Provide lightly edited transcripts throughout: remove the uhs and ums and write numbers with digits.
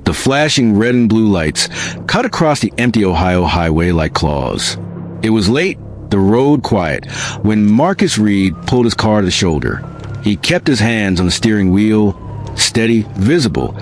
The flashing red and blue lights cut across the empty Ohio highway like claws. It was late, the road quiet, when Marcus Reed pulled his car to the shoulder. He kept his hands on the steering wheel, steady, visible,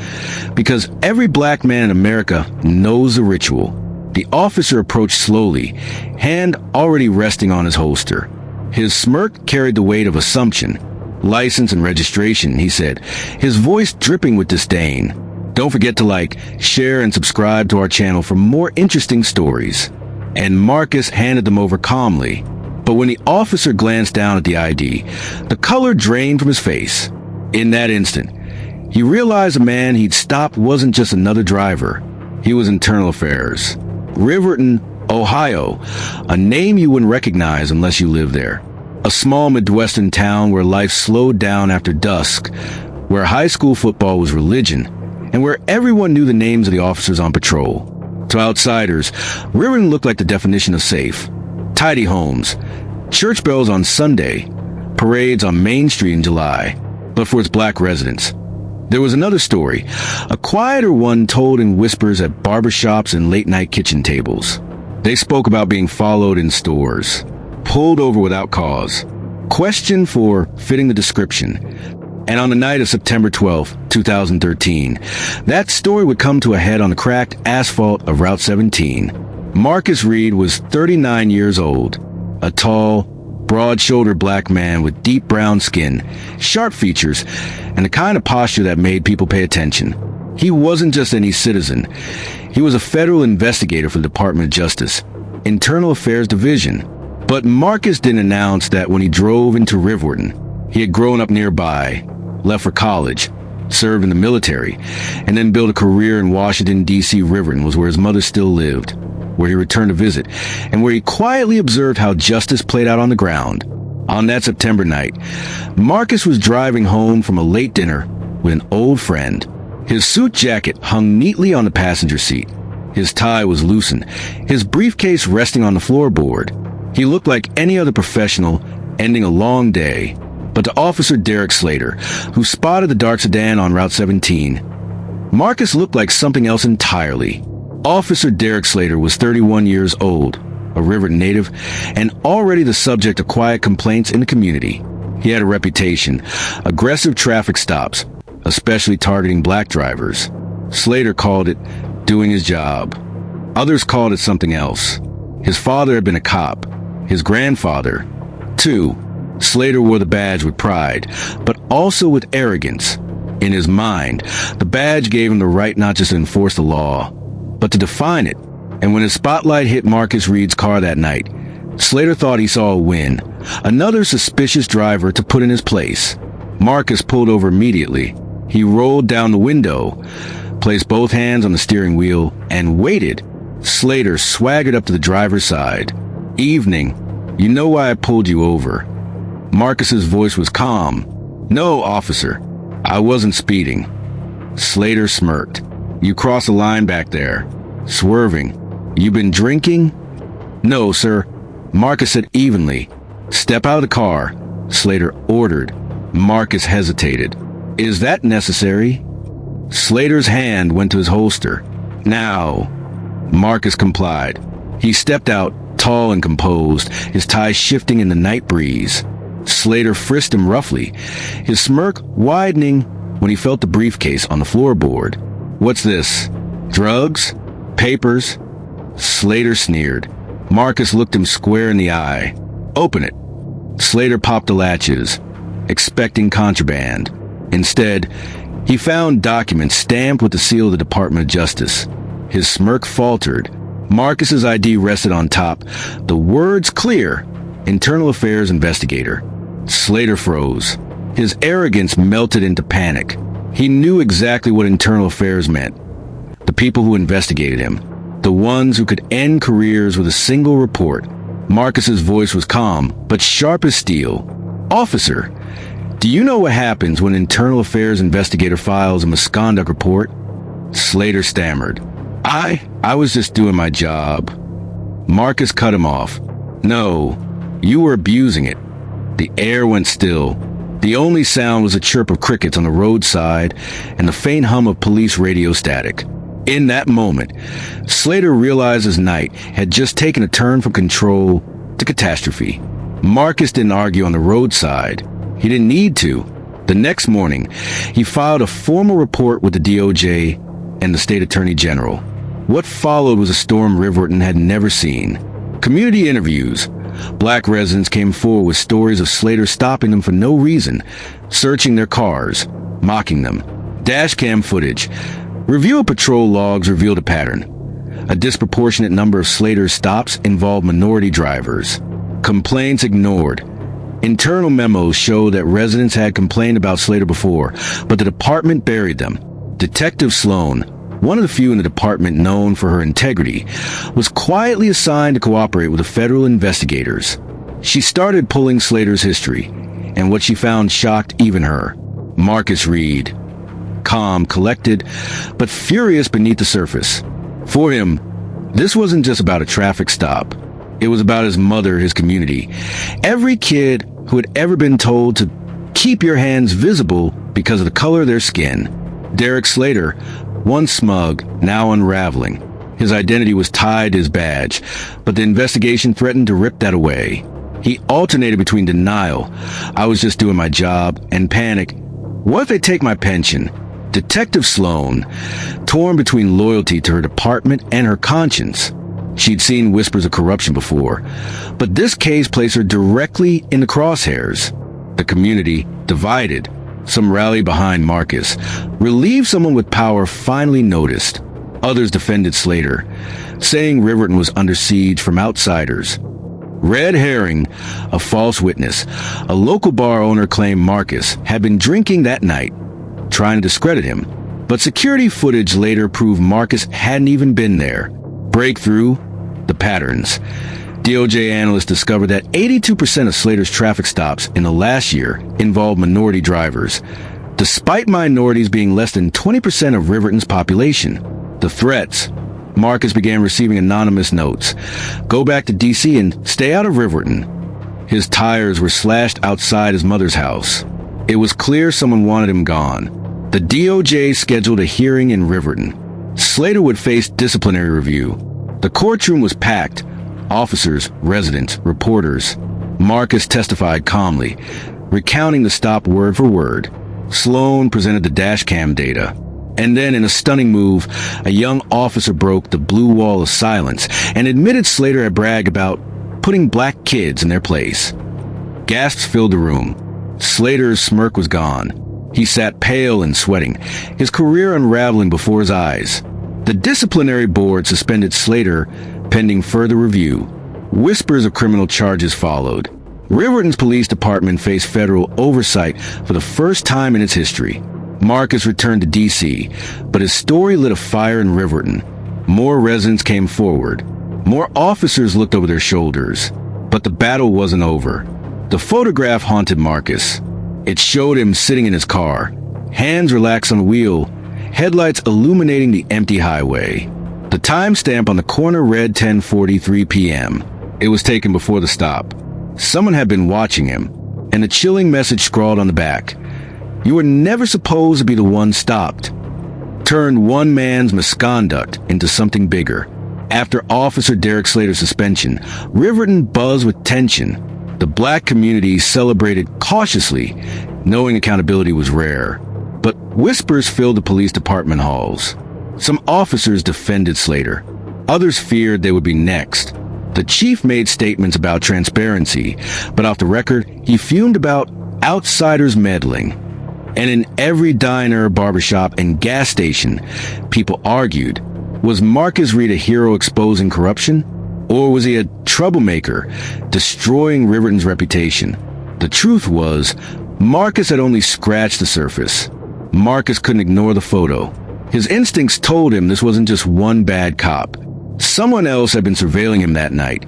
because every black man in America knows the ritual. The officer approached slowly, hand already resting on his holster. His smirk carried the weight of assumption. License and registration, he said, his voice dripping with disdain. Don't forget to like, share, and subscribe to our channel for more interesting stories. And Marcus handed them over calmly. But when the officer glanced down at the ID, the color drained from his face. In that instant, he realized the man he'd stopped wasn't just another driver. He was Internal Affairs. Riverton, Ohio, a name you wouldn't recognize unless you lived there. A small Midwestern town where life slowed down after dusk, where high school football was religion, and where everyone knew the names of the officers on patrol. To outsiders, Riverton looked like the definition of safe. Tidy homes, church bells on Sunday, parades on Main Street in July. But for its black residents, there was another story, a quieter one told in whispers at barbershops and late-night kitchen tables. They spoke about being followed in stores, pulled over without cause, questioned for fitting the description. And on the night of September 12, 2013, that story would come to a head on the cracked asphalt of Route 17. Marcus Reed was 39 years old, a tall, broad-shouldered black man with deep brown skin, sharp features, and the kind of posture that made people pay attention. He wasn't just any citizen. He was a federal investigator for the Department of Justice, Internal Affairs Division. But Marcus didn't announce that when he drove into Riverton. He had grown up nearby, left for college, served in the military, and then built a career in Washington, D.C. Riverton was where his mother still lived, where he returned to visit, and where he quietly observed how justice played out on the ground. On that September night, Marcus was driving home from a late dinner with an old friend. His suit jacket hung neatly on the passenger seat. His tie was loosened, his briefcase resting on the floorboard. He looked like any other professional ending a long day. But to Officer Derek Slater, who spotted the dark sedan on Route 17, Marcus looked like something else entirely. Officer Derek Slater was 31 years old, a Riverton native, and already the subject of quiet complaints in the community. He had a reputation, aggressive traffic stops, especially targeting black drivers. Slater called it doing his job. Others called it something else. His father had been a cop. His grandfather, too. Slater wore the badge with pride, but also with arrogance. In his mind, the badge gave him the right not just to enforce the law, but to define it. And when his spotlight hit Marcus Reed's car that night, Slater thought he saw a win, another suspicious driver to put in his place. Marcus pulled over immediately. He rolled down the window, placed both hands on the steering wheel, and waited. Slater swaggered up to the driver's side. "Evening. You know why I pulled you over." Marcus's voice was calm. "No, officer. I wasn't speeding." Slater smirked. "You crossed the line back there. Swerving. You been drinking?" "No, sir." Marcus said evenly. "Step out of the car," Slater ordered. Marcus hesitated. "Is that necessary?" Slater's hand went to his holster. "Now." Marcus complied. He stepped out, tall and composed, his tie shifting in the night breeze. Slater frisked him roughly, his smirk widening when he felt the briefcase on the floorboard. "What's this? Drugs? Papers?" Slater sneered. Marcus looked him square in the eye. "Open it." Slater popped the latches, expecting contraband. Instead, he found documents stamped with the seal of the Department of Justice. His smirk faltered. Marcus's ID rested on top. The words clear: Internal Affairs Investigator. Slater froze. His arrogance melted into panic. He knew exactly what Internal Affairs meant. The people who investigated him. The ones who could end careers with a single report. Marcus's voice was calm, but sharp as steel. "Officer, do you know what happens when an Internal Affairs investigator files a misconduct report?" Slater stammered. I was just doing my job." Marcus cut him off. "No, you were abusing it." The air went still. The only sound was a chirp of crickets on the roadside and the faint hum of police radio static. In that moment, Slater realized his night had just taken a turn from control to catastrophe. Marcus didn't argue on the roadside. He didn't need to. The next morning, he filed a formal report with the DOJ and the state attorney general. What followed was a storm Riverton had never seen. Community interviews. Black residents came forward with stories of Slater stopping them for no reason, searching their cars, mocking them. Dashcam footage. Review of patrol logs revealed a pattern. A disproportionate number of Slater's stops involved minority drivers. Complaints ignored. Internal memos show that residents had complained about Slater before, but the department buried them. Detective Sloan, one of the few in the department known for her integrity, was quietly assigned to cooperate with the federal investigators. She started pulling Slater's history, and what she found shocked even her. Marcus Reed. Calm, collected, but furious beneath the surface. For him, this wasn't just about a traffic stop. It was about his mother, his community. Every kid who had ever been told to keep your hands visible because of the color of their skin. Derek Slater, once smug, now unraveling. His identity was tied to his badge, but the investigation threatened to rip that away. He alternated between denial, I was just doing my job, and panic, what if they take my pension? Detective Sloan, torn between loyalty to her department and her conscience. She'd seen whispers of corruption before, but this case placed her directly in the crosshairs. The community, divided. Some rallied behind Marcus. Relieved someone with power finally noticed. Others defended Slater, saying Riverton was under siege from outsiders. Red herring, a false witness. A local bar owner claimed Marcus had been drinking that night, trying to discredit him. But security footage later proved Marcus hadn't even been there. Breakthrough, the patterns. DOJ analysts discovered that 82% of Slater's traffic stops in the last year involved minority drivers, despite minorities being less than 20% of Riverton's population. The threats. Marcus began receiving anonymous notes. Go back to D.C. and stay out of Riverton. His tires were slashed outside his mother's house. It was clear someone wanted him gone. The DOJ scheduled a hearing in Riverton. Slater would face disciplinary review. The courtroom was packed. Officers, residents, reporters. Marcus testified calmly, recounting the stop word for word. Sloan presented the dashcam data. And then, in a stunning move, a young officer broke the blue wall of silence and admitted Slater had bragged about putting black kids in their place. Gasps filled the room. Slater's smirk was gone. He sat pale and sweating, his career unraveling before his eyes. The disciplinary board suspended Slater pending further review. Whispers of criminal charges followed. Riverton's police department faced federal oversight for the first time in its history. Marcus returned to D.C., but his story lit a fire in Riverton. More residents came forward. More officers looked over their shoulders. But the battle wasn't over. The photograph haunted Marcus. It showed him sitting in his car, hands relaxed on the wheel, headlights illuminating the empty highway. The timestamp on the corner read 10:43 p.m. It was taken before the stop. Someone had been watching him, and a chilling message scrawled on the back. You were never supposed to be the one stopped. Turned one man's misconduct into something bigger. After Officer Derek Slater's suspension, Riverton buzzed with tension. The black community celebrated cautiously, knowing accountability was rare. But whispers filled the police department halls. Some officers defended Slater. Others feared they would be next. The chief made statements about transparency, but off the record, he fumed about outsiders meddling. And in every diner, barbershop, and gas station, people argued, was Marcus Reed a hero exposing corruption? Or was he a troublemaker, destroying Riverton's reputation? The truth was, Marcus had only scratched the surface. Marcus couldn't ignore the photo. His instincts told him this wasn't just one bad cop. Someone else had been surveilling him that night.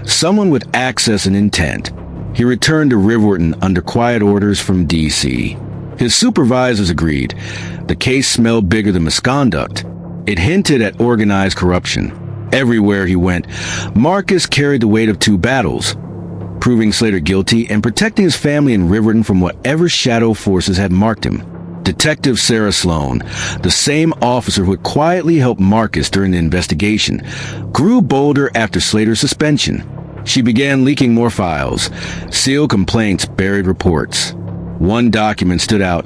Someone with access and intent. He returned to Riverton under quiet orders from D.C. His supervisors agreed. The case smelled bigger than misconduct. It hinted at organized corruption. Everywhere he went, Marcus carried the weight of two battles, proving Slater guilty and protecting his family in Riverton from whatever shadow forces had marked him. Detective Sarah Sloan, the same officer who had quietly helped Marcus during the investigation, grew bolder after Slater's suspension. She began leaking more files, sealed complaints, buried reports. One document stood out,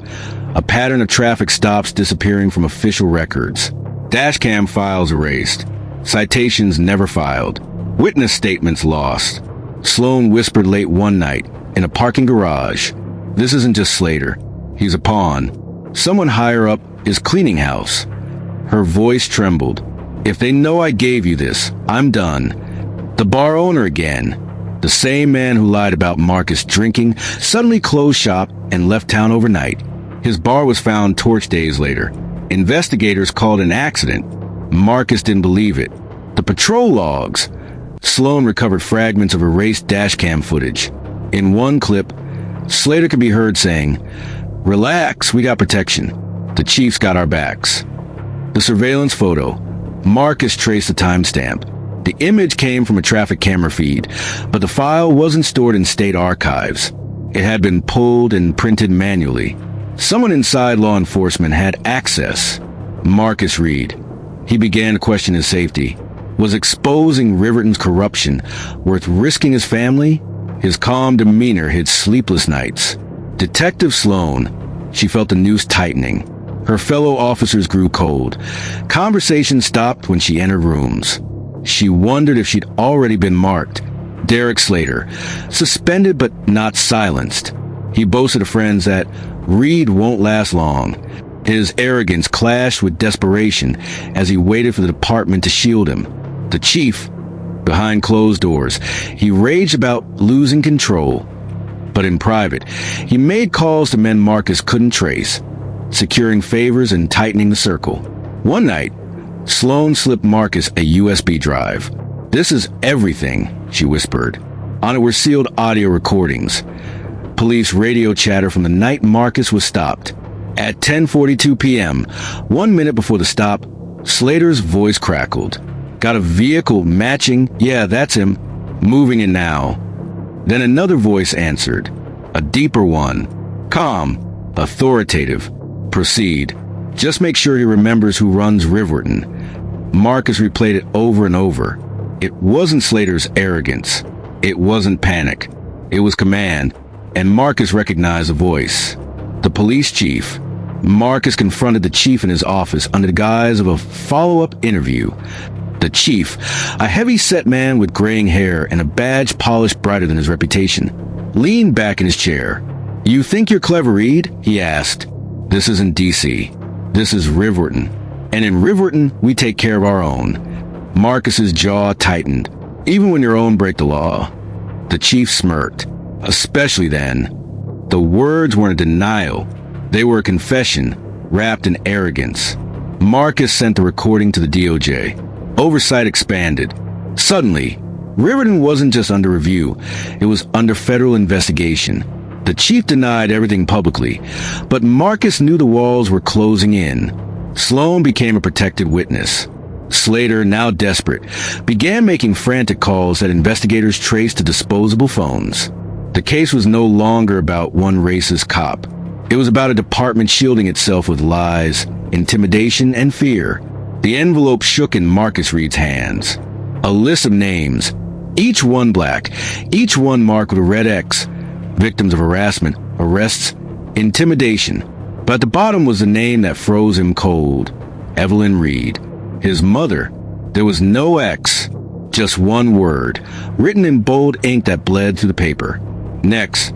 a pattern of traffic stops disappearing from official records. Dashcam files erased. Citations never filed. Witness statements lost. Sloan whispered late one night in a parking garage, "This isn't just Slater. He's a pawn. Someone higher up is cleaning house." Her voice trembled. "If they know I gave you this, I'm done." The bar owner again, the same man who lied about Marcus drinking, suddenly closed shop and left town overnight. His bar was found torched days later. Investigators called an accident. Marcus didn't believe it. The patrol logs. Sloan recovered fragments of erased dashcam footage. In one clip, Slater could be heard saying, "Relax, we got protection. The chief's got our backs." The surveillance photo. Marcus traced the timestamp. The image came from a traffic camera feed, but the file wasn't stored in state archives. It had been pulled and printed manually. Someone inside law enforcement had access. Marcus Reed. He began to question his safety. Was exposing Riverton's corruption worth risking his family? His calm demeanor hid sleepless nights. Detective Sloan. She felt the noose tightening. Her fellow officers grew cold. Conversation stopped when she entered rooms. She wondered if she'd already been marked. Derek Slater, suspended but not silenced. He boasted to friends that Reed won't last long. His arrogance clashed with desperation as he waited for the department to shield him. The chief, behind closed doors, he raged about losing control. But in private, he made calls to men Marcus couldn't trace, securing favors and tightening the circle. One night, Sloan slipped Marcus a USB drive. "This is everything," she whispered. On it were sealed audio recordings. Police radio chatter from the night Marcus was stopped. At 10:42 p.m., 1 minute before the stop, Slater's voice crackled. "Got a vehicle matching? Yeah, that's him. Moving in now." Then another voice answered, a deeper one. Calm, authoritative. "Proceed. Just make sure he remembers who runs Riverton." Marcus replayed it over and over. It wasn't Slater's arrogance. It wasn't panic. It was command, and Marcus recognized the voice. The police chief. Marcus confronted the chief in his office under the guise of a follow-up interview. The chief, a heavy-set man with graying hair and a badge polished brighter than his reputation, leaned back in his chair. "You think you're clever, Reed?" he asked. "This isn't D.C. This is Riverton. And in Riverton, we take care of our own." Marcus's jaw tightened. "Even when your own break the law." The chief smirked. "Especially then." The words weren't a denial. They were a confession, wrapped in arrogance. Marcus sent the recording to the DOJ. Oversight expanded. Suddenly, Riverton wasn't just under review. It was under federal investigation. The chief denied everything publicly, but Marcus knew the walls were closing in. Sloan became a protected witness. Slater, now desperate, began making frantic calls that investigators traced to disposable phones. The case was no longer about one racist cop. It was about a department shielding itself with lies, intimidation, and fear. The envelope shook in Marcus Reed's hands. A list of names, each one black, each one marked with a red X. Victims of harassment, arrests, intimidation. But at the bottom was the name that froze him cold. Evelyn Reed. His mother. There was no X, just one word, written in bold ink that bled through the paper. Next,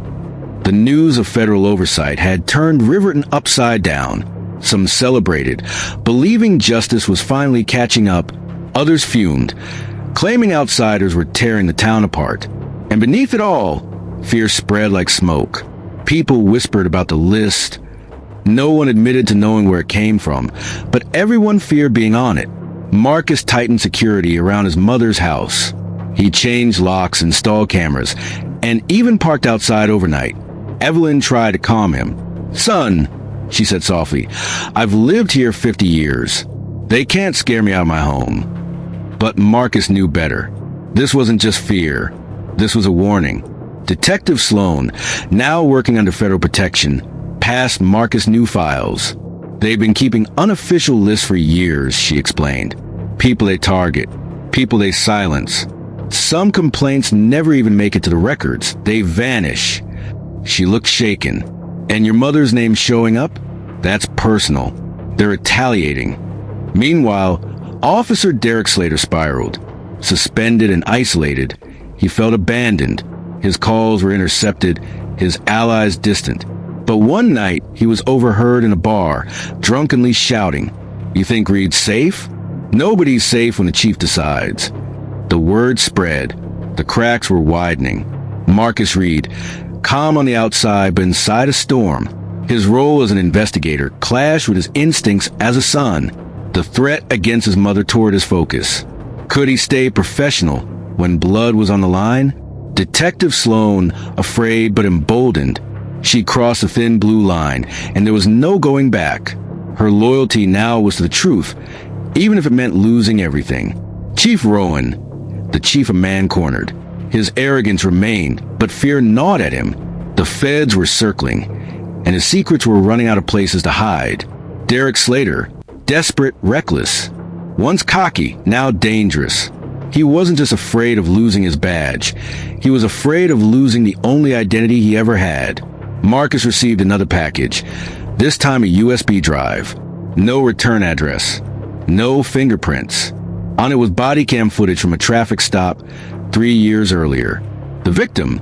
the news of federal oversight had turned Riverton upside down. Some celebrated, believing justice was finally catching up. Others fumed, claiming outsiders were tearing the town apart. And beneath it all, fear spread like smoke. People whispered about the list. No one admitted to knowing where it came from, but everyone feared being on it. Marcus tightened security around his mother's house. He changed locks, installed cameras, and even parked outside overnight. Evelyn tried to calm him. "Son," she said softly, "I've lived here 50 years. They can't scare me out of my home." But Marcus knew better. This wasn't just fear. This was a warning. Detective Sloan, now working under federal protection, passed Marcus new files. They've been keeping unofficial lists for years, she explained. People they target, people they silence. Some complaints never even make it to the records. They vanish. She looked shaken. And your mother's name showing up? That's personal. They're retaliating. Meanwhile, Officer Derek Slater spiraled. Suspended and isolated, he felt abandoned. His calls were intercepted, his allies distant. But one night, he was overheard in a bar, drunkenly shouting, "You think Reed's safe? Nobody's safe when the chief decides." The word spread. The cracks were widening. Marcus Reed, calm on the outside but inside a storm. His role as an investigator clashed with his instincts as a son. The threat against his mother toward his focus. Could he stay professional when blood was on the line? Detective Sloan, afraid but emboldened, she crossed a thin blue line, and there was no going back. Her loyalty now was to the truth, even if it meant losing everything. Chief Rowan, the chief a man cornered. His arrogance remained, but fear gnawed at him. The feds were circling, and his secrets were running out of places to hide. Derek Slater, desperate, reckless. Once cocky, now dangerous. He wasn't just afraid of losing his badge. He was afraid of losing the only identity he ever had. Marcus received another package, this time a USB drive. No return address. No fingerprints. On it was body cam footage from a traffic stop 3 years earlier. The victim,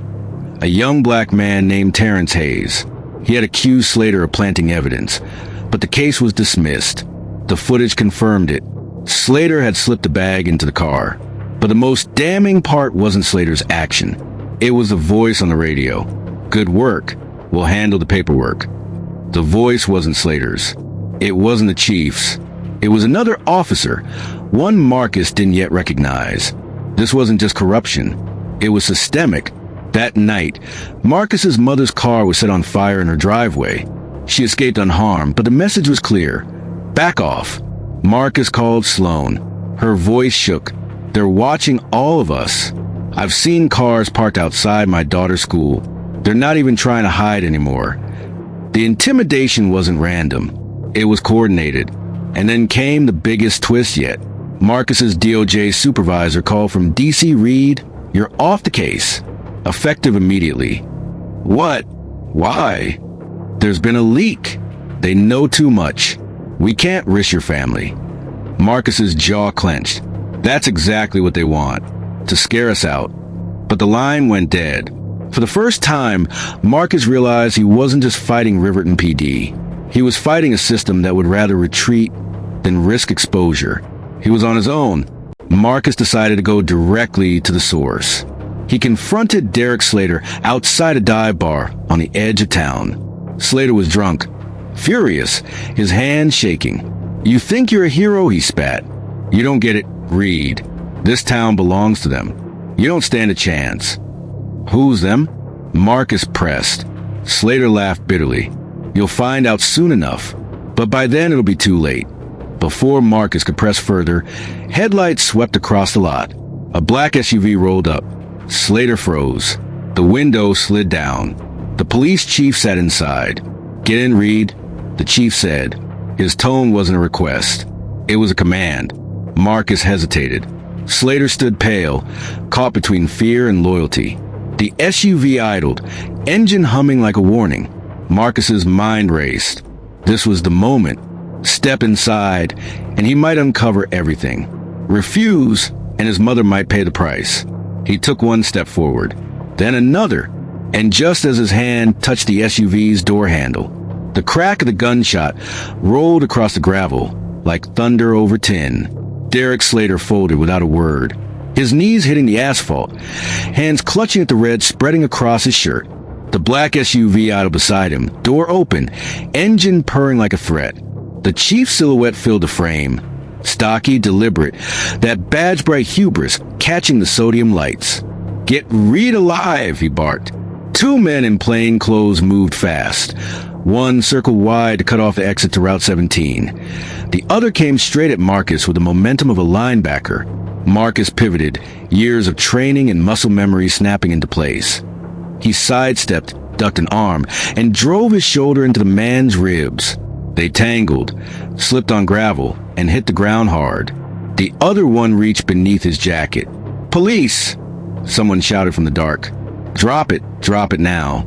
a young black man named Terrence Hayes. He had accused Slater of planting evidence, but the case was dismissed. The footage confirmed it. Slater had slipped the bag into the car. But the most damning part wasn't Slater's action. It was the voice on the radio. "Good work. We'll handle the paperwork." The voice wasn't Slater's. It wasn't the chief's. It was another officer, one Marcus didn't yet recognize. This wasn't just corruption. It was systemic. That night, Marcus's mother's car was set on fire in her driveway. She escaped unharmed, but the message was clear. Back off. Marcus called Sloan. Her voice shook. "They're watching all of us. I've seen cars parked outside my daughter's school. They're not even trying to hide anymore." The intimidation wasn't random. It was coordinated. And then came the biggest twist yet. Marcus's DOJ supervisor called from DC Reed, "You're off the case." Effective immediately. What? Why? There's been a leak. They know too much. We can't risk your family. Marcus's jaw clenched. That's exactly what they want, to scare us out. But the line went dead. For the first time, Marcus realized he wasn't just fighting Riverton PD. He was fighting a system that would rather retreat than risk exposure. He was on his own. Marcus decided to go directly to the source. He confronted Derek Slater outside a dive bar on the edge of town. Slater was drunk, furious, his hands shaking. "You think you're a hero?" he spat. "You don't get it, Reed. This town belongs to them. You don't stand a chance." "Who's them?" Marcus pressed. Slater laughed bitterly. "You'll find out soon enough. But by then it'll be too late." Before Marcus could press further, headlights swept across the lot. A black SUV rolled up. Slater froze. The window slid down. The police chief sat inside. "Get in, Reed," the chief said. His tone wasn't a request. It was a command. Marcus hesitated. Slater stood pale, caught between fear and loyalty. The SUV idled, engine humming like a warning. Marcus's mind raced. This was the moment. Step inside, and he might uncover everything. Refuse, and his mother might pay the price. He took one step forward, then another, and just as his hand touched the SUV's door handle, the crack of the gunshot rolled across the gravel like thunder over tin. Derek Slater folded without a word, his knees hitting the asphalt, hands clutching at the red spreading across his shirt. The black SUV idled beside him, door open, engine purring like a threat. The chief's silhouette filled the frame. Stocky, deliberate, that badge-bright hubris catching the sodium lights. "Get Reed alive," he barked. Two men in plain clothes moved fast. One circled wide to cut off the exit to Route 17. The other came straight at Marcus with the momentum of a linebacker. Marcus pivoted, years of training and muscle memory snapping into place. He sidestepped, ducked an arm, and drove his shoulder into the man's ribs. They tangled, slipped on gravel, and hit the ground hard. The other one reached beneath his jacket. "Police!" someone shouted from the dark. Drop it now."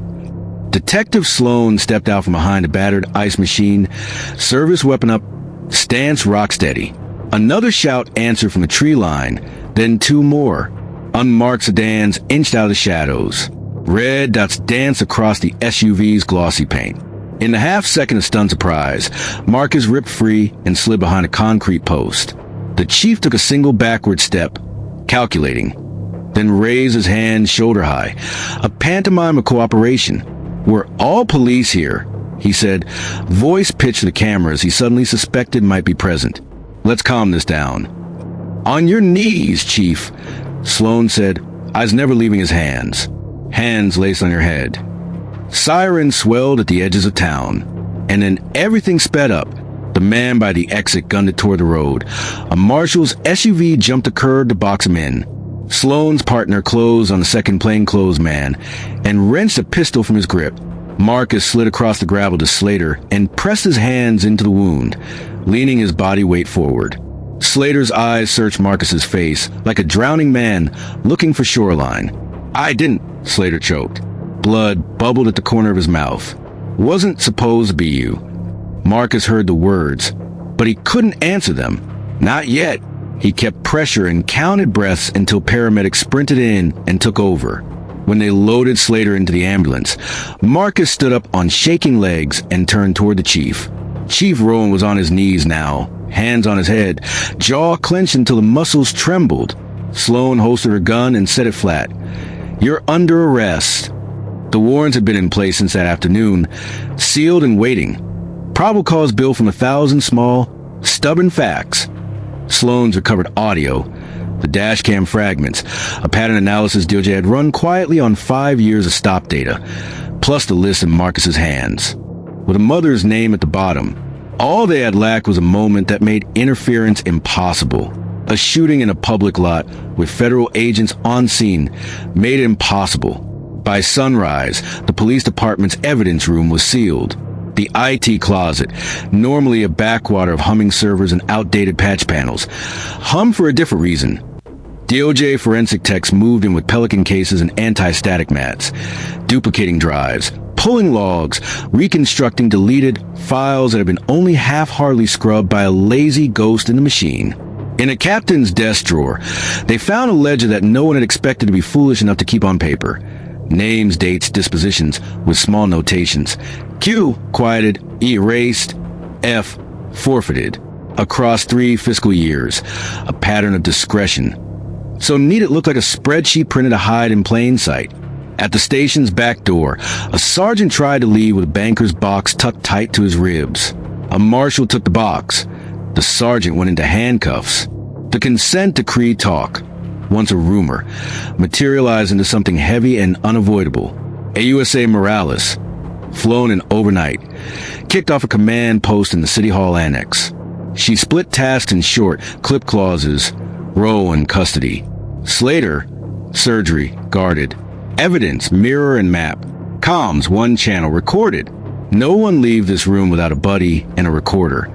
Detective Sloan stepped out from behind a battered ice machine, service weapon up, stance rock steady. Another shout answered from the tree line, then two more. Unmarked sedans inched out of the shadows. Red dots danced across the SUV's glossy paint. In the half-second of stunned surprise, Marcus ripped free and slid behind a concrete post. The chief took a single backward step, calculating, then raised his hand shoulder high, a pantomime of cooperation. "We're all police here," he said, voice pitched to the cameras he suddenly suspected might be present. "Let's calm this down." "On your knees, Chief," Sloan said, eyes never leaving his hands. Hands laced on your head. Sirens swelled at the edges of town, and then everything sped up. The man by the exit gunned it toward the road. A marshal's SUV jumped the curb to box him in. Sloan's partner closed on the second plainclothes man and wrenched a pistol from his grip. Marcus slid across the gravel to Slater and pressed his hands into the wound, leaning his body weight forward. Slater's eyes searched Marcus's face like a drowning man looking for shoreline. "I didn't," Slater choked. Blood bubbled at the corner of his mouth. "Wasn't supposed to be you." Marcus heard the words, but he couldn't answer them. Not yet. He kept pressure and counted breaths until paramedics sprinted in and took over. When they loaded Slater into the ambulance, Marcus stood up on shaking legs and turned toward the chief. Chief Rowan was on his knees now, hands on his head, jaw clenched until the muscles trembled. Sloan holstered her gun and set it flat. "You're under arrest." The warrants had been in place since that afternoon, sealed and waiting. Probable cause bill from 1,000 small, stubborn facts. Sloan's recovered audio, the dashcam fragments, a pattern analysis DOJ had run quietly on 5 years of stop data, plus the list in Marcus's hands. With a mother's name at the bottom, all they had lacked was a moment that made interference impossible. A shooting in a public lot with federal agents on scene made it impossible. By sunrise, the police department's evidence room was sealed. The IT closet, normally a backwater of humming servers and outdated patch panels, hummed for a different reason. DOJ forensic techs moved in with Pelican cases and anti-static mats, duplicating drives, pulling logs, reconstructing deleted files that had been only half-heartedly scrubbed by a lazy ghost in the machine. In a captain's desk drawer, they found a ledger that no one had expected to be foolish enough to keep on paper. Names, dates, dispositions, with small notations. Q, quieted, E, erased, F, forfeited. Across 3 fiscal years, a pattern of discretion. So neat it looked like a spreadsheet printed to hide in plain sight. At the station's back door, a sergeant tried to leave with a banker's box tucked tight to his ribs. A marshal took the box. The sergeant went into handcuffs. The consent decree talk, once a rumor, materialized into something heavy and unavoidable. AUSA Morales, flown in overnight, kicked off a command post in the City Hall annex. She split tasks in short, clip clauses, row and custody. Slater, surgery, guarded. Evidence, mirror and map. Comms, one channel, recorded. No one leave this room without a buddy and a recorder.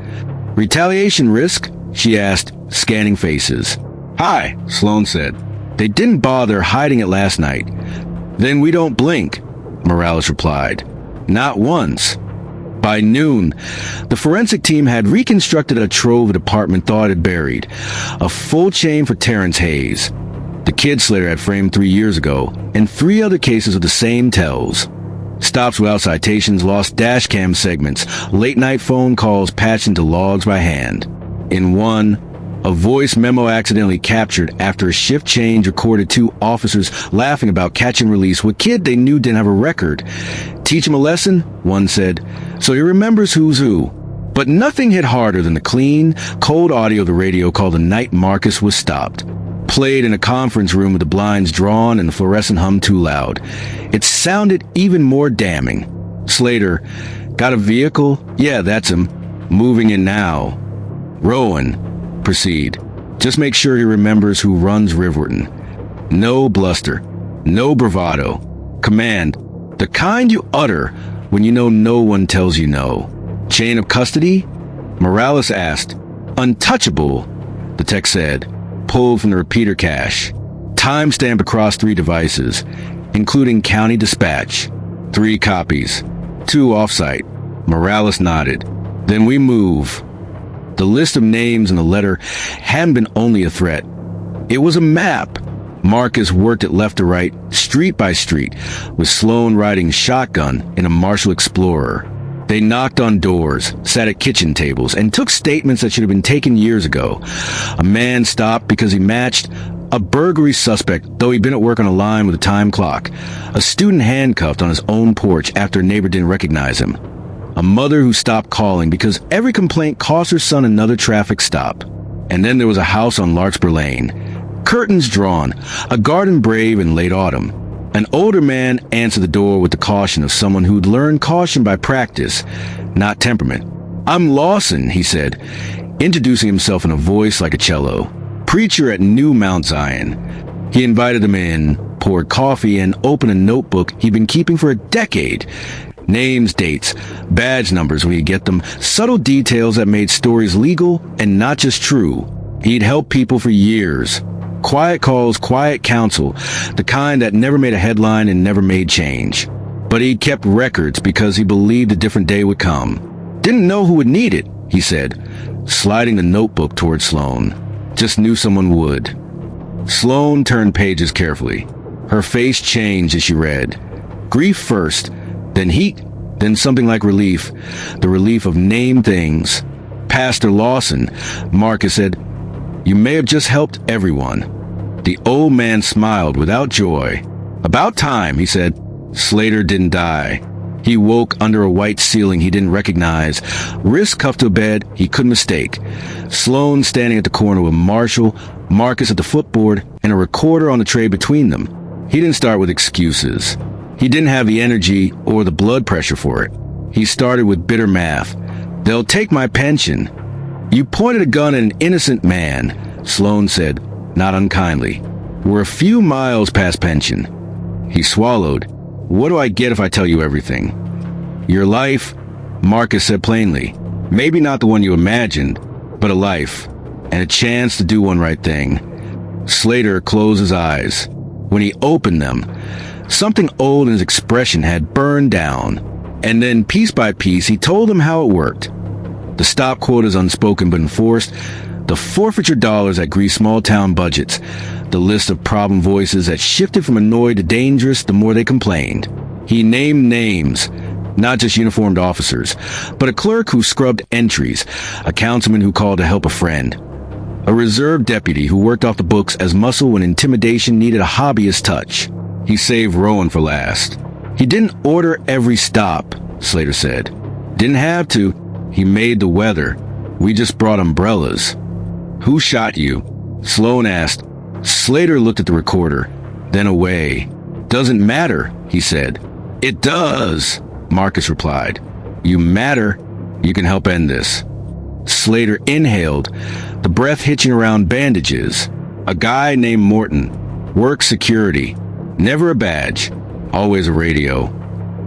Retaliation risk? She asked, scanning faces. "Hi," Sloan said. "They didn't bother hiding it last night." "Then we don't blink," Morales replied. "Not once." By noon, the forensic team had reconstructed a trove the department thought it buried. A full chain for Terrence Hayes, the kid Slater had framed 3 years ago, and 3 other cases with the same tells. Stops without citations, lost dashcam segments, late-night phone calls patched into logs by hand. In one, a voice memo accidentally captured after a shift change recorded 2 officers laughing about catch and release with a kid they knew didn't have a record. "Teach him a lesson," one said, "so he remembers who's who." But nothing hit harder than the clean, cold audio of the radio called the night Marcus was stopped. Played in a conference room with the blinds drawn and the fluorescent hum too loud. It sounded even more damning. Slater, "Got a vehicle? Yeah, that's him. Moving in now." "Rowan, proceed. Just make sure he remembers who runs Riverton. No bluster. No bravado. Command, The kind you utter when you know no one tells you no. Chain of custody? Morales asked. Untouchable, the text said, pulled from the repeater cache. Timestamp across 3 devices, including County Dispatch. 3 copies. 2 offsite. Morales nodded. Then we move. The list of names in the letter hadn't been only a threat. It was a map. Marcus worked it left to right, street by street, with Sloan riding shotgun in a Marshall Explorer. They knocked on doors, sat at kitchen tables, and took statements that should have been taken years ago. A man stopped because he matched a burglary suspect, though he'd been at work on a line with a time clock. A student handcuffed on his own porch after a neighbor didn't recognize him. A mother who stopped calling because every complaint cost her son another traffic stop. And then there was a house on Larkspur Lane. Curtains drawn, a garden brave in late autumn. An older man answered the door with the caution of someone who'd learned caution by practice, not temperament. "I'm Lawson," he said, introducing himself in a voice like a cello. Preacher at New Mount Zion. He invited them in, poured coffee, and opened a notebook he'd been keeping for a decade. Names, dates, badge numbers when he'd get them, subtle details that made stories legal and not just true. He'd helped people for years. Quiet calls, quiet counsel, the kind that never made a headline and never made change. But he'd kept records because he believed a different day would come. Didn't know who would need it, he said, sliding the notebook toward Sloan. Just knew someone would. Sloan turned pages carefully. Her face changed as she read. Grief first, then heat, then something like relief. The relief of named things. Pastor Lawson, Marcus said, "You may have just helped everyone." The old man smiled without joy. "About time," he said. Slater didn't die. He woke under a white ceiling he didn't recognize, wrist cuffed to a bed he couldn't mistake. Sloan standing at the corner with Marshall, Marcus at the footboard, and a recorder on the tray between them. He didn't start with excuses. He didn't have the energy or the blood pressure for it. He started with bitter math. "They'll take my pension." "You pointed a gun at an innocent man," Sloan said, not unkindly. "We're a few miles past pension." He swallowed. "What do I get if I tell you everything?" "Your life," Marcus said plainly. "Maybe not the one you imagined, but a life, and a chance to do one right thing." Slater closed his eyes. When he opened them, something old in his expression had burned down. And then, piece by piece, he told them how it worked. The stop quotas unspoken but enforced, the forfeiture dollars that greased small-town budgets, the list of problem voices that shifted from annoyed to dangerous the more they complained. He named names, not just uniformed officers, but a clerk who scrubbed entries, a councilman who called to help a friend, a reserve deputy who worked off the books as muscle when intimidation needed a hobbyist touch. He saved Rowan for last. "He didn't order every stop," Slater said. "Didn't have to. He made the weather. We just brought umbrellas." "Who shot you?" Sloan asked. Slater looked at the recorder, then away. "Doesn't matter," he said. "It does," Marcus replied. "You matter. You can help end this." Slater inhaled, the breath hitching around bandages. "A guy named Morton. Works security. Never a badge. Always a radio."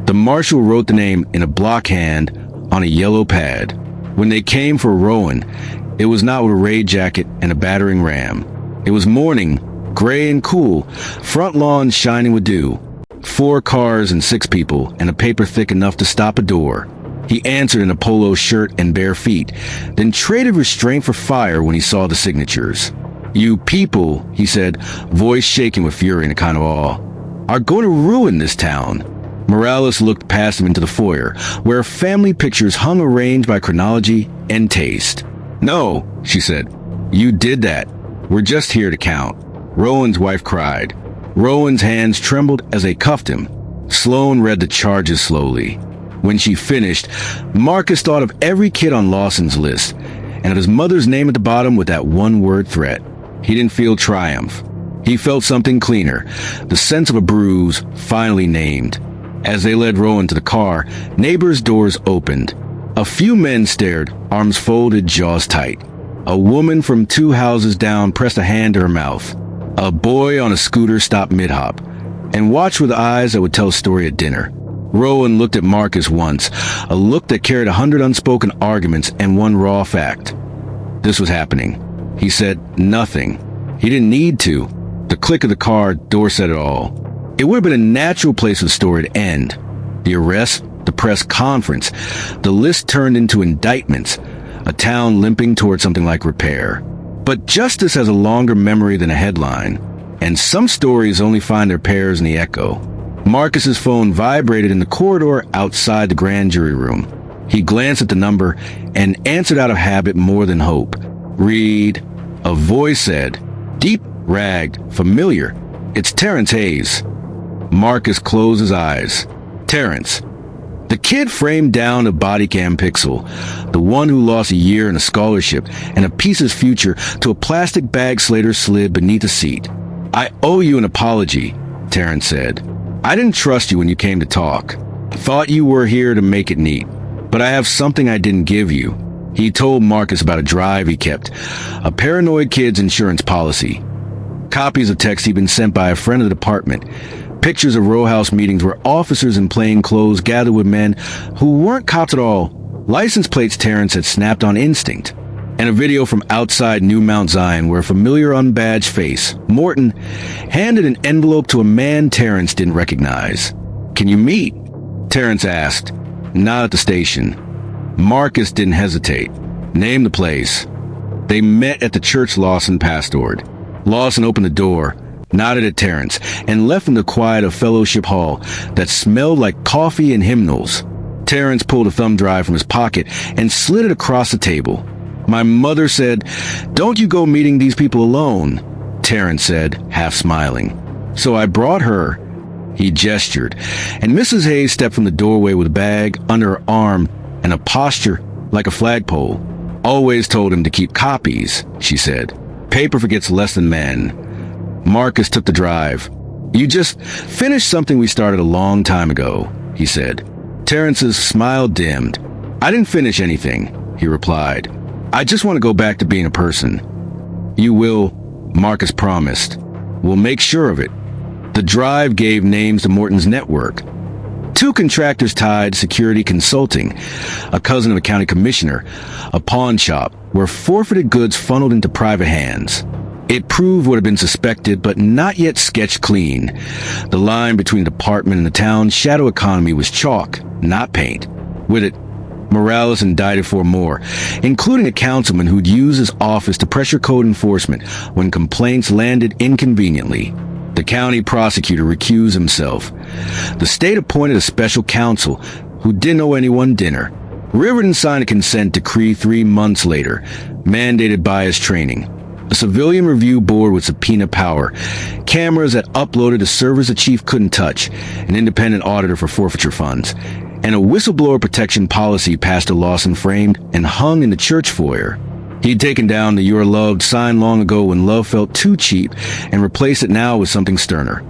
The marshal wrote the name in a block hand on a yellow pad. When they came for Rowan, it was not with a raid jacket and a battering ram. It was morning, gray and cool, front lawn shining with dew. 4 cars and 6 people, and a paper thick enough to stop a door. He answered in a polo shirt and bare feet, then traded restraint for fire when he saw the signatures. "You people," he said, voice shaking with fury and a kind of awe, "are going to ruin this town." Morales looked past him into the foyer, where family pictures hung arranged by chronology and taste. "No," she said. "You did that. We're just here to count." Rowan's wife cried. Rowan's hands trembled as they cuffed him. Sloan read the charges slowly. When she finished, Marcus thought of every kid on Lawson's list, and of his mother's name at the bottom with that one-word threat. He didn't feel triumph. He felt something cleaner, the sense of a bruise finally named. As they led Rowan to the car, neighbors' doors opened. A few men stared, arms folded, jaws tight. A woman from 2 houses down pressed a hand to her mouth. A boy on a scooter stopped mid-hop and watched with eyes that would tell a story at dinner. Rowan looked at Marcus once, a look that carried 100 unspoken arguments and one raw fact. This was happening. He said nothing. He didn't need to. The click of the car door said it all. It would have been a natural place for the story to end. The arrest, the press conference, the list turned into indictments, a town limping toward something like repair. But justice has a longer memory than a headline, and some stories only find their pairs in the echo. Marcus's phone vibrated in the corridor outside the grand jury room. He glanced at the number and answered out of habit more than hope. Read. A voice said, deep, ragged, familiar. It's Terrence Hayes. Marcus closed his eyes. Terrence. The kid framed down a body cam pixel, the one who lost a year and a scholarship and a piece of his future to a plastic bag Slater slid beneath a seat. I owe you an apology, Terrence said. I didn't trust you when you came to talk. Thought you were here to make it neat. But I have something I didn't give you. He told Marcus about a drive he kept, a paranoid kid's insurance policy. Copies of texts he'd been sent by a friend of the department. Pictures of row house meetings where officers in plain clothes gathered with men who weren't cops at all, license plates Terrence had snapped on instinct, and a video from outside New Mount Zion where a familiar unbadged face, Morton, handed an envelope to a man Terrence didn't recognize. Can you meet? Terrence asked. Not at the station. Marcus didn't hesitate. Name the place. They met at the church Lawson pastored. Lawson opened the door, nodded at Terrence, and left in the quiet of Fellowship Hall that smelled like coffee and hymnals. Terrence pulled a thumb drive from his pocket and slid it across the table. My mother said, "Don't you go meeting these people alone," Terrence said, half smiling. "So I brought her." He gestured, and Mrs. Hayes stepped from the doorway with a bag under her arm and a posture like a flagpole. "Always told him to keep copies," she said. "Paper forgets less than men." Marcus took the drive. "You just finished something we started a long time ago," he said. Terrence's smile dimmed. "I didn't finish anything," he replied. "I just want to go back to being a person." "You will," Marcus promised. "We'll make sure of it." The drive gave names to Morton's network. 2 contractors tied security consulting, a cousin of a county commissioner, a pawn shop where forfeited goods funneled into private hands. It proved what had been suspected, but not yet sketched clean. The line between the department and the town's shadow economy was chalk, not paint. With it, Morales indicted 4 more, including a councilman who'd use his office to pressure code enforcement when complaints landed inconveniently. The county prosecutor recused himself. The state appointed a special counsel who didn't owe anyone dinner. Riverton signed a consent decree 3 months later, mandated by his training. A civilian review board with subpoena power, cameras that uploaded to servers the chief couldn't touch, an independent auditor for forfeiture funds, and a whistleblower protection policy Pastor Lawson framed and hung in the church foyer. He'd taken down the "You're Loved" sign long ago when love felt too cheap and replaced it now with something sterner.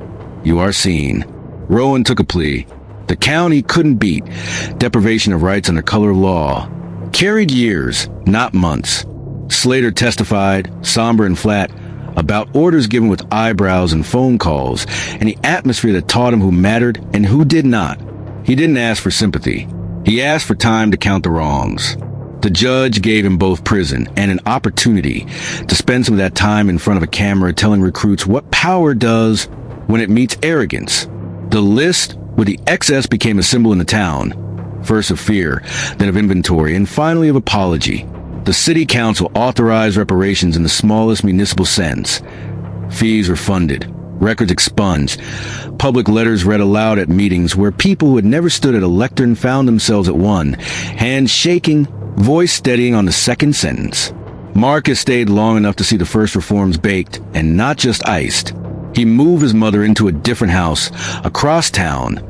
"You are seen." Rowan took a plea. The county couldn't beat. Deprivation of rights under color of law. Carried years, not months. Slater testified, somber and flat, about orders given with eyebrows and phone calls, and the atmosphere that taught him who mattered and who did not. He didn't ask for sympathy. He asked for time to count the wrongs. The judge gave him both prison and an opportunity to spend some of that time in front of a camera telling recruits what power does when it meets arrogance. The list with the excess became a symbol in the town, first of fear, then of inventory, and finally of apology. The city council authorized reparations in the smallest municipal sense. Fees were funded, records expunged, public letters read aloud at meetings where people who had never stood at a lectern found themselves at one, hands shaking, voice steadying on the second sentence. Marcus stayed long enough to see the first reforms baked, and not just iced. He moved his mother into a different house, across town,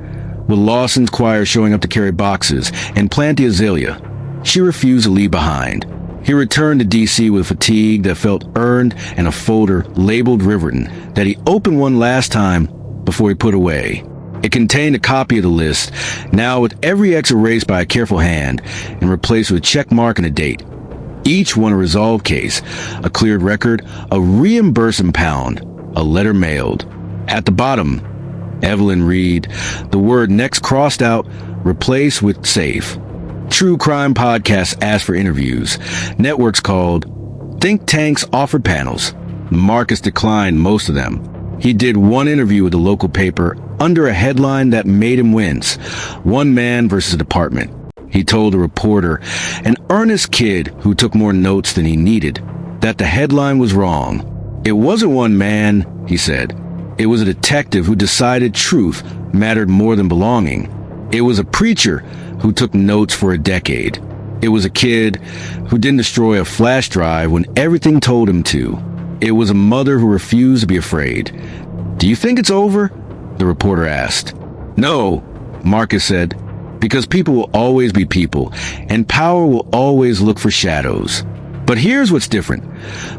with Lawson's choir showing up to carry boxes, and plant the azalea. She refused to leave behind. He returned to D.C. with fatigue that felt earned and a folder labeled Riverton that he opened one last time before he put away. It contained a copy of the list, now with every X erased by a careful hand and replaced with a check mark and a date. Each one a resolved case, a cleared record, a reimbursement pound, a letter mailed. At the bottom, Evelyn Reed, the word next crossed out, replaced with safe. True crime podcasts asked for interviews. Networks called. Think tanks offered panels. Marcus declined most of them. He did one interview with a local paper under a headline that made him wince. One man versus a department. He told a reporter, an earnest kid who took more notes than he needed, that the headline was wrong. It wasn't one man, he said. It was a detective who decided truth mattered more than belonging. It was a preacher who took notes for a decade. It was a kid who didn't destroy a flash drive when everything told him to. It was a mother who refused to be afraid. Do you think it's over? The reporter asked. No, Marcus said, because people will always be people, and power will always look for shadows. But here's what's different.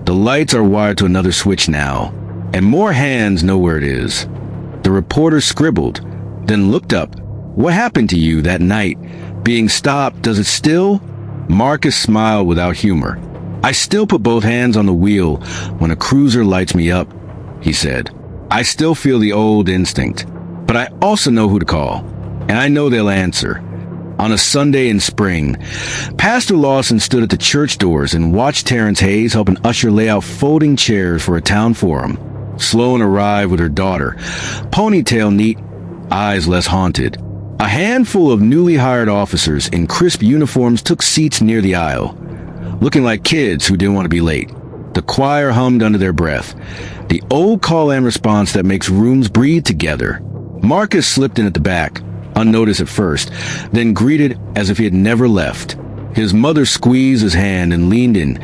The lights are wired to another switch now, and more hands know where it is. The reporter scribbled, then looked up. What happened to you that night? Being stopped, does it still? Marcus smiled without humor. I still put both hands on the wheel when a cruiser lights me up, he said. I still feel the old instinct, but I also know who to call, and I know they'll answer. On a Sunday in spring, Pastor Lawson stood at the church doors and watched Terrence Hayes help an usher lay out folding chairs for a town forum. Sloan arrived with her daughter, ponytail neat, eyes less haunted. A handful of newly hired officers in crisp uniforms took seats near the aisle, looking like kids who didn't want to be late. The choir hummed under their breath, the old call and response that makes rooms breathe together. Marcus slipped in at the back, unnoticed at first, then greeted as if he had never left. His mother squeezed his hand and leaned in.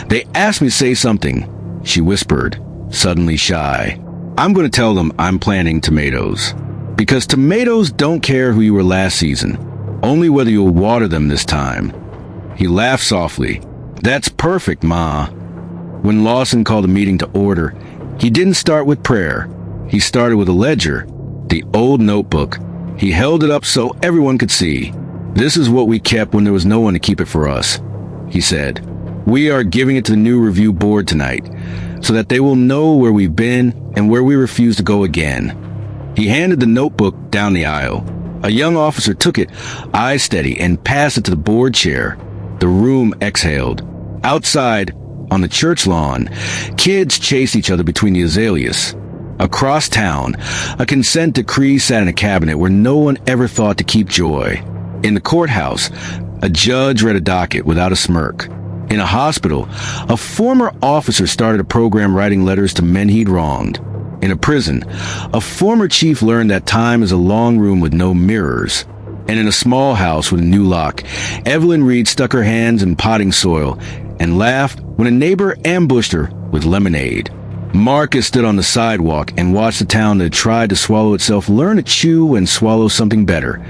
They asked me to say something, she whispered, suddenly shy. I'm going to tell them I'm planting tomatoes. Because tomatoes don't care who you were last season, only whether you'll water them this time. He laughed softly. That's perfect, Ma. When Lawson called the meeting to order, he didn't start with prayer. He started with a ledger, the old notebook. He held it up so everyone could see. This is what we kept when there was no one to keep it for us, he said. We are giving it to the new review board tonight, so that they will know where we've been and where we refuse to go again. He handed the notebook down the aisle. A young officer took it, eyes steady, and passed it to the board chair. The room exhaled. Outside, on the church lawn, kids chased each other between the azaleas. Across town, a consent decree sat in a cabinet where no one ever thought to keep joy. In the courthouse, a judge read a docket without a smirk. In a hospital, a former officer started a program writing letters to men he'd wronged. In a prison, a former chief learned that time is a long room with no mirrors. And in a small house with a new lock, Evelyn Reed stuck her hands in potting soil and laughed when a neighbor ambushed her with lemonade. Marcus stood on the sidewalk and watched the town that had tried to swallow itself learn to chew and swallow something better,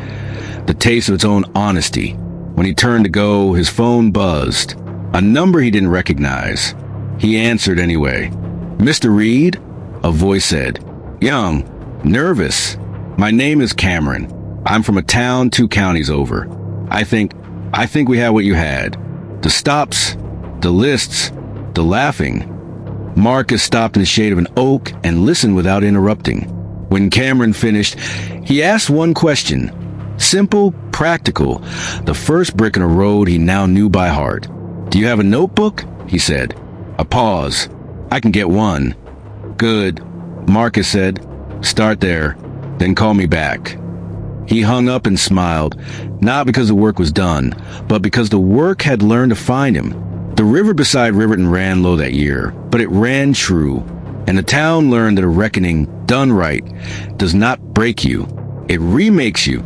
the taste of its own honesty. When he turned to go, his phone buzzed. A number he didn't recognize. He answered anyway. Mr. Reed? A voice said. Young. Nervous. My name is Cameron. I'm from a town 2 counties over. I think we have what you had. The stops, the lists, the laughing. Marcus stopped in the shade of an oak and listened without interrupting. When Cameron finished, he asked one question. Simple, practical, the first brick in a road he now knew by heart. Do you have a notebook? He said. A pause. I can get one. Good, Marcus said. Start there, then call me back. He hung up and smiled, not because the work was done, but because the work had learned to find him. The river beside Riverton ran low that year, but it ran true, and the town learned that a reckoning done right does not break you, it remakes you.